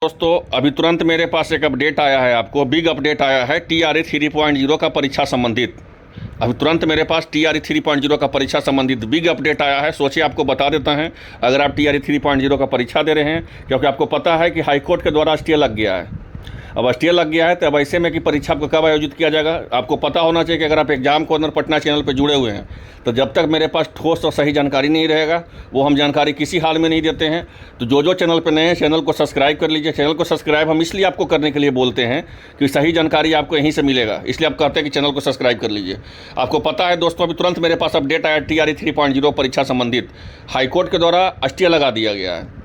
दोस्तों अभी तुरंत मेरे पास एक अपडेट आया है, आपको बिग अपडेट आया है TRE 3.0 का परीक्षा संबंधित। अभी तुरंत मेरे पास TRE 3.0 का परीक्षा संबंधित बिग अपडेट आया है। सोचिए आपको बता देता हैं, अगर आप TRE 3.0 का परीक्षा दे रहे हैं, क्योंकि आपको पता है कि हाईकोर्ट के द्वारा स्टे लग गया है। अब स्टे लग गया है तो अब ऐसे में कि परीक्षा को कब आयोजित किया जाएगा, आपको पता होना चाहिए कि अगर आप एग्जाम कॉर्नर पटना चैनल पर जुड़े हुए हैं तो जब तक मेरे पास ठोस और सही जानकारी नहीं रहेगा, वो हम जानकारी किसी हाल में नहीं देते हैं। तो जो चैनल पर नए हैं, चैनल को सब्सक्राइब कर लीजिए। चैनल को सब्सक्राइब हम इसलिए आपको करने के लिए बोलते हैं कि सही जानकारी आपको यहीं से मिलेगा, इसलिए आप कहते हैं कि चैनल को सब्सक्राइब कर लीजिए। आपको पता है दोस्तों, अभी तुरंत मेरे पास अपडेट आया TRE 3.0 परीक्षा संबंधित हाईकोर्ट के द्वारा स्टे लगा दिया गया है।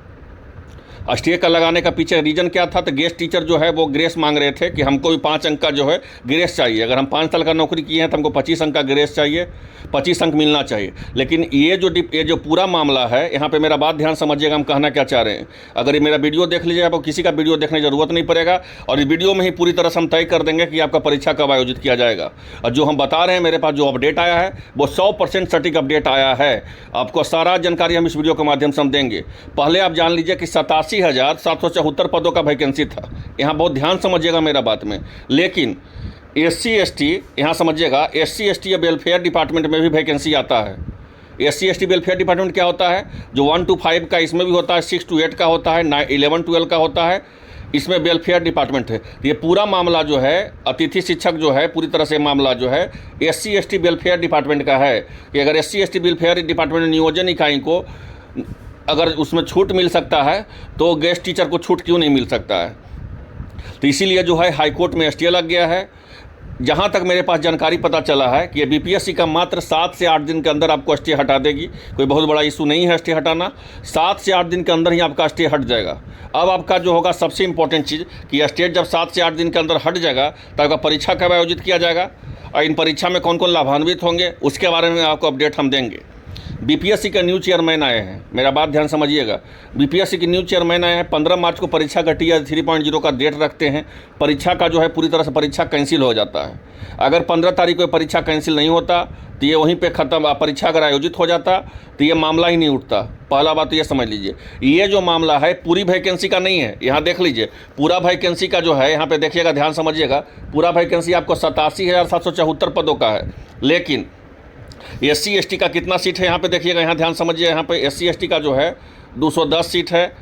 स्टे का लगाने का पीछे रीज़न क्या था, तो गेस्ट टीचर जो है वो ग्रेस मांग रहे थे कि हमको भी 5 अंक का जो है ग्रेस चाहिए। अगर हम 5 साल का नौकरी किए हैं तो हमको 25 अंक का ग्रेस चाहिए, 25 अंक मिलना चाहिए। लेकिन ये जो पूरा मामला है, यहाँ पे मेरा बात ध्यान समझिएगा, हम कहना क्या चाह रहे हैं। अगर ये मेरा वीडियो देख लीजिए, आपको किसी का वीडियो देखने की ज़रूरत नहीं पड़ेगा, और इस वीडियो में ही पूरी तरह से हम तय कर देंगे कि आपका परीक्षा कब आयोजित किया जाएगा। और जो हम बता रहे हैं, मेरे पास जो अपडेट आया है वो 100% सटीक अपडेट आया है। आपको सारा जानकारी हम इस वीडियो के माध्यम से हम देंगे। पहले आप जान लीजिए कि 87,774 पदों का वैकेंसी था। यहाँ बहुत ध्यान समझिएगा मेरा बात में। लेकिन SC ST, यहाँ समझिएगा, SC ST या वेलफेयर डिपार्टमेंट में भी वैकेंसी आता है। SC ST वेलफेयर डिपार्टमेंट क्या होता है, जो 1 to 5 का इसमें भी होता है, 6 to 8 का होता है, 11 12 का होता है, इसमें वेलफेयर डिपार्टमेंट है। ये पूरा मामला जो है, अतिथि शिक्षक जो है, पूरी तरह से मामला जो है SC ST वेलफेयर डिपार्टमेंट का है कि अगर SC ST वेलफेयर डिपार्टमेंट नियोजन इकाई को अगर उसमें छूट मिल सकता है तो गेस्ट टीचर को छूट क्यों नहीं मिल सकता है। तो इसीलिए जो है हाईकोर्ट में स्टे लग गया है। जहाँ तक मेरे पास जानकारी पता चला है कि BPSC का मात्र 7 से 8 दिन के अंदर आपको स्टे हटा देगी। कोई बहुत बड़ा इशू नहीं है स्टे हटाना, 7 से 8 दिन के अंदर ही आपका स्टे हट जाएगा। अब आपका जो होगा सबसे इम्पोर्टेंट चीज़ कि स्टे जब 7 से 8 दिन के अंदर हट जाएगा तो आपका परीक्षा कब आयोजित किया जाएगा और इन परीक्षा में कौन कौन लाभान्वित होंगे, उसके बारे में आपको अपडेट हम देंगे। BPSC का न्यू चेयरमैन आए हैं, मेरा बात ध्यान समझिएगा। BPSC के न्यू चेयरमैन आए हैं। 15 मार्च को परीक्षा का TRE 3.0 का डेट रखते हैं। परीक्षा का जो है पूरी तरह से परीक्षा कैंसिल हो जाता है। अगर 15 तारीख को परीक्षा कैंसिल नहीं होता तो ये वहीं पे ख़त्म। परीक्षा अगर आयोजित हो जाता तो ये मामला ही नहीं उठता। पहला बात तो ये समझ लीजिए, ये जो मामला है पूरी वैकेंसी का नहीं है। यहाँ देख लीजिए, पूरा वैकेंसी का जो है, यहाँ पे देखिएगा, ध्यान समझिएगा, पूरा वैकेंसी आपको 87,774 पदों का है। लेकिन SC ST का कितना सीट है यहाँ पे देखिएगा, यहाँ ध्यान समझिए। यहाँ पे SC ST का जो है 210 सीट है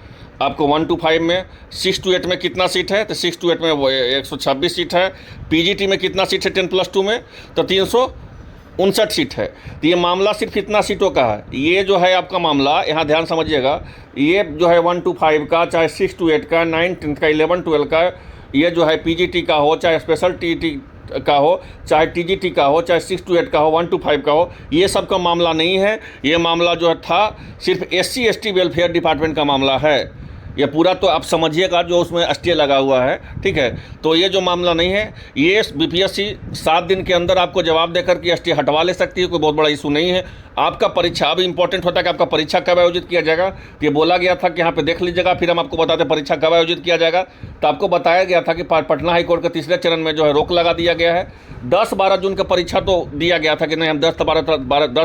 आपको 1 to 5 में। 6 to 8 में कितना सीट है, तो 6 to 8 में 126 सीट है। PGT में कितना सीट है 10+2 में, तो 359 सीट है। तो ये मामला सिर्फ इतना सीटों का है। ये जो है आपका मामला, यहाँ ध्यान समझिएगा, ये जो है 1 to 5 का, चाहे 6 to 8 का, 9 10 का, 11 12 का, ये जो है PGT का हो, चाहे स्पेशल TT का हो, चाहे TGT का हो, चाहे 6 to 8 का हो, 1 to 5 का हो, ये सब का मामला नहीं है। ये मामला जो था सिर्फ SC ST वेलफेयर डिपार्टमेंट का मामला है। ये पूरा तो आप समझिएगा जो उसमें स्टे लगा हुआ है, ठीक है। तो ये जो मामला नहीं है, ये BPSC 7 दिन के अंदर आपको जवाब देकर के स्टे हटवा ले सकती है। कोई बहुत बड़ा इशू नहीं है। आपका परीक्षा अब इंपॉर्टेंट होता है कि आपका परीक्षा कब आयोजित किया जाएगा। तो ये बोला गया था कि यहाँ पे देख लीजिएगा, फिर हम आपको बताते परीक्षा कब आयोजित किया जाएगा। तो आपको बताया गया था कि पटना हाईकोर्ट के तीसरे चरण में जो है रोक लगा दिया गया है। 10-12 जून का परीक्षा तो दिया गया था कि नहीं, हम 10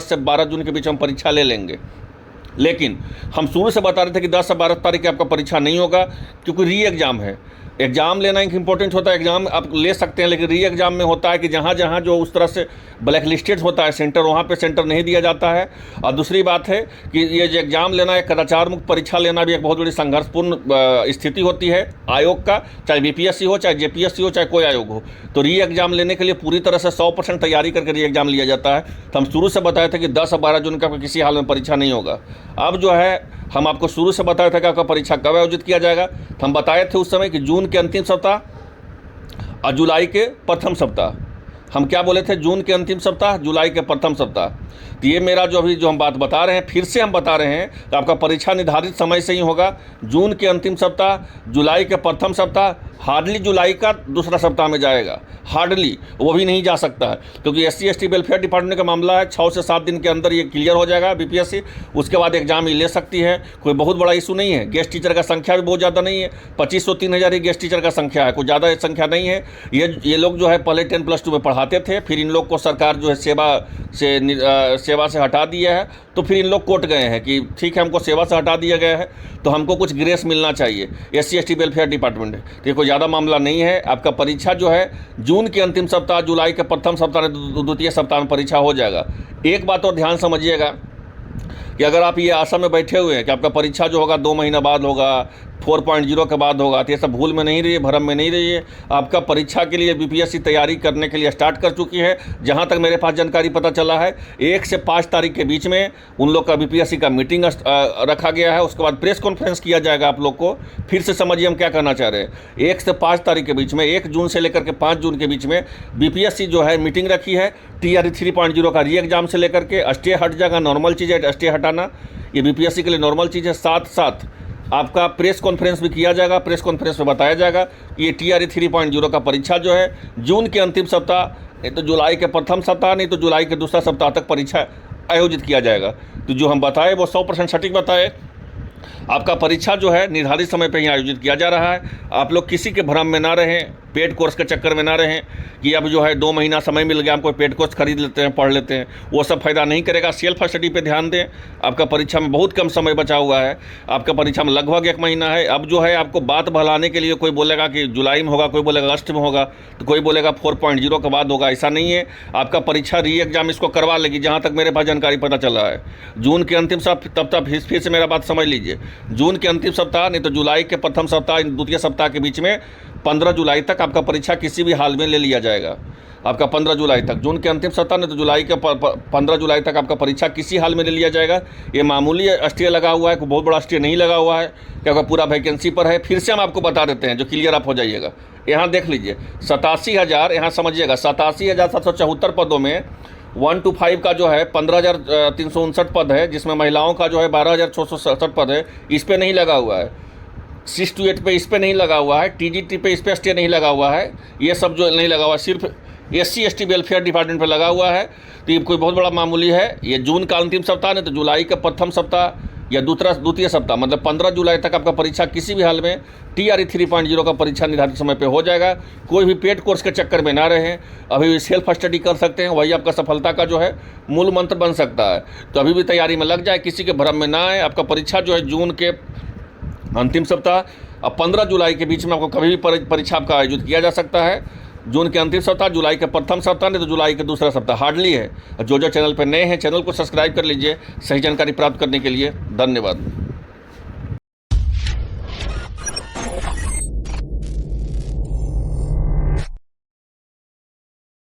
से 12 जून के बीच हम परीक्षा ले लेंगे। लेकिन हम शुरू से बता रहे थे कि 10 से 12 तारीख की आपका परीक्षा नहीं होगा, क्योंकि री एग्ज़ाम है। एग्ज़ाम लेना एक इंपॉर्टेंट होता है, एग्ज़ाम आप ले सकते हैं, लेकिन री एग्ज़ाम में होता है कि जहाँ जहाँ जो उस तरह से ब्लैक लिस्टेड होता है सेंटर, वहाँ पे सेंटर नहीं दिया जाता है। और दूसरी बात है कि ये जो एग्ज़ाम लेना, एक कदाचार मुक्त परीक्षा लेना भी एक बहुत बड़ी संघर्षपूर्ण स्थिति होती है आयोग का, चाहे BPSC हो, चाहे JPSC हो, चाहे कोई आयोग हो। तो री एग्ज़ाम लेने के लिए पूरी तरह से 100% तैयारी करके री एग्ज़ाम लिया जाता है। तो हम शुरू से बताए थे कि 10 और 12 जून का किसी हाल में परीक्षा नहीं होगा। अब जो है हम आपको शुरू से बताया था कि आपका परीक्षा कब आयोजित किया जाएगा। तो हम बताए थे उस समय कि जून के अंतिम सप्ताह और जुलाई के प्रथम सप्ताह। हम क्या बोले थे, जून के अंतिम सप्ताह, जुलाई के प्रथम सप्ताह। तो ये मेरा जो अभी जो हम बात बता रहे हैं, फिर से हम बता रहे हैं कि आपका परीक्षा निर्धारित समय से ही होगा। जून के अंतिम सप्ताह, जुलाई के प्रथम सप्ताह, हार्डली जुलाई का दूसरा सप्ताह में जाएगा, हार्डली, वो भी नहीं जा सकता है, क्योंकि SC/ST वेलफेयर डिपार्टमेंट का मामला है। 6 से 7 दिन के अंदर ये क्लियर हो जाएगा BPSC, उसके बाद एग्जाम ये ले सकती है। कोई बहुत बड़ा इशू नहीं है। गेस्ट टीचर का संख्या भी बहुत ज़्यादा नहीं है, 2500-3000 ही गेस्ट टीचर का संख्या है, कोई ज़्यादा संख्या नहीं है। ये लोग जो है पहले 10+2 में पढ़ाते थे, फिर इन लोग को सरकार जो है सेवा से हटा दिया है, तो फिर इन लोग कोर्ट गए हैं कि ठीक है, हमको सेवा से हटा दिया गया है तो हमको कुछ ग्रेस मिलना चाहिए SC/ST वेलफेयर डिपार्टमेंट। तो ये कोई ज़्यादा मामला नहीं है। आपका परीक्षा जो है जून के अंतिम सप्ताह, जुलाई के प्रथम सप्ताह, द्वितीय सप्ताह में परीक्षा हो जाएगा। एक बात और ध्यान समझिएगा कि अगर आप ये आशा में बैठे हुए हैं कि आपका परीक्षा जो होगा 2 महीना बाद होगा, 4.0 के बाद होगा, तो ये सब भूल में नहीं रहिए, भ्रम में नहीं रहिए। आपका परीक्षा के लिए BPSC तैयारी करने के लिए स्टार्ट कर चुकी है। जहाँ तक मेरे पास जानकारी पता चला है, 1 से 5 तारीख के बीच में उन लोग का BPSC का मीटिंग रखा गया है। उसके बाद प्रेस कॉन्फ्रेंस किया जाएगा। आप लोग को फिर से समझिए हम क्या कहना चाह रहे हैं। 1 से 5 तारीख के बीच में, 1 जून से लेकर के 5 जून के बीच में BPSC जो है मीटिंग रखी है। TRE 3.0 का री एग्जाम से लेकर के स्टे हट जाएगा, नॉर्मल चीज़ है स्टे हटाना, ये BPSC के लिए नॉर्मल चीज़ है। साथ साथ आपका प्रेस कॉन्फ्रेंस भी किया जाएगा। प्रेस कॉन्फ्रेंस में बताया जाएगा कि ये TRE 3.0 का परीक्षा जो है जून के अंतिम सप्ताह, नहीं तो जुलाई के प्रथम सप्ताह, नहीं तो जुलाई के दूसरा सप्ताह तक परीक्षा आयोजित किया जाएगा। तो जो हम बताए वो 100% सटीक बताए। आपका परीक्षा जो है निर्धारित समय पर ही आयोजित किया जा रहा है। आप लोग किसी के भ्रम में ना रहें, पेड कोर्स के चक्कर में ना रहें कि अब जो है 2 महीना समय मिल गया, हम कोई पेड कोर्स खरीद लेते हैं, पढ़ लेते हैं, वो सब फायदा नहीं करेगा। सेल्फ स्टडी पे ध्यान दें। आपका परीक्षा में बहुत कम समय बचा हुआ है। आपका परीक्षा में लगभग 1 महीना है। अब जो है आपको बात बहलाने के लिए कोई बोलेगा कि जुलाई में होगा, कोई बोलेगा अगस्त में होगा, तो कोई बोलेगा 4.0 के बाद होगा। ऐसा नहीं है। आपका परीक्षा री एग्जाम इसको करवा लेगी, जहाँ तक मेरे पास जानकारी पता चला है। जून के अंतिम सप्ताह, तब फिर से मेरा बात समझ लीजिए, जून के अंतिम सप्ताह, नहीं तो जुलाई के प्रथम सप्ताह, द्वितीय सप्ताह के बीच में 15 जुलाई तक आपका परीक्षा किसी भी हाल में ले लिया जाएगा। आपका 15 जुलाई तक, जून के अंतिम सप्ताह, नहीं तो जुलाई के 15 जुलाई तक आपका परीक्षा किसी हाल में ले लिया जाएगा। ये मामूली स्टे लगा हुआ है, कोई बहुत बड़ा स्टे नहीं लगा हुआ है, क्या पूरा वैकेंसी पर है। फिर से हम आपको बता देते हैं जो क्लियर आप हो जाइएगा। यहाँ देख लीजिए 87,000, यहाँ समझिएगा 87,774 पदों में 1 to 5 का जो है 15,359 पद है, जिसमें महिलाओं का जो है 12,667 पद है। इस पर नहीं लगा हुआ है। 6 to 8 पे इस पर नहीं लगा हुआ है। TGT पे इस पर स्टे नहीं लगा हुआ है। ये सब जो नहीं लगा हुआ है, सिर्फ SC/ST वेलफेयर डिपार्टमेंट पे लगा हुआ है। तो ये कोई बहुत बड़ा मामूली है। ये जून का अंतिम सप्ताह, नहीं तो जुलाई का प्रथम सप्ताह या द्वितीय सप्ताह, मतलब 15 जुलाई तक आपका परीक्षा किसी भी हाल में TRE 3.0 का परीक्षा निर्धारित समय पे हो जाएगा। कोई भी पेड कोर्स के चक्कर में ना रहें। अभी भी सेल्फ स्टडी कर सकते हैं, वही आपका सफलता का जो है मूल मंत्र बन सकता है। तो अभी भी तैयारी में लग जाए, किसी के भ्रम में ना आए। आपका परीक्षा जो है जून के अंतिम सप्ताह, अब 15 जुलाई के बीच में आपको कभी भी परीक्षा आपका आयोजित किया जा सकता है। जून के अंतिम सप्ताह, जुलाई के प्रथम सप्ताह, नहीं तो जुलाई के दूसरा सप्ताह, हार्डली है। जो चैनल पर नए हैं, चैनल को सब्सक्राइब कर लीजिए सही जानकारी प्राप्त करने के लिए। धन्यवाद।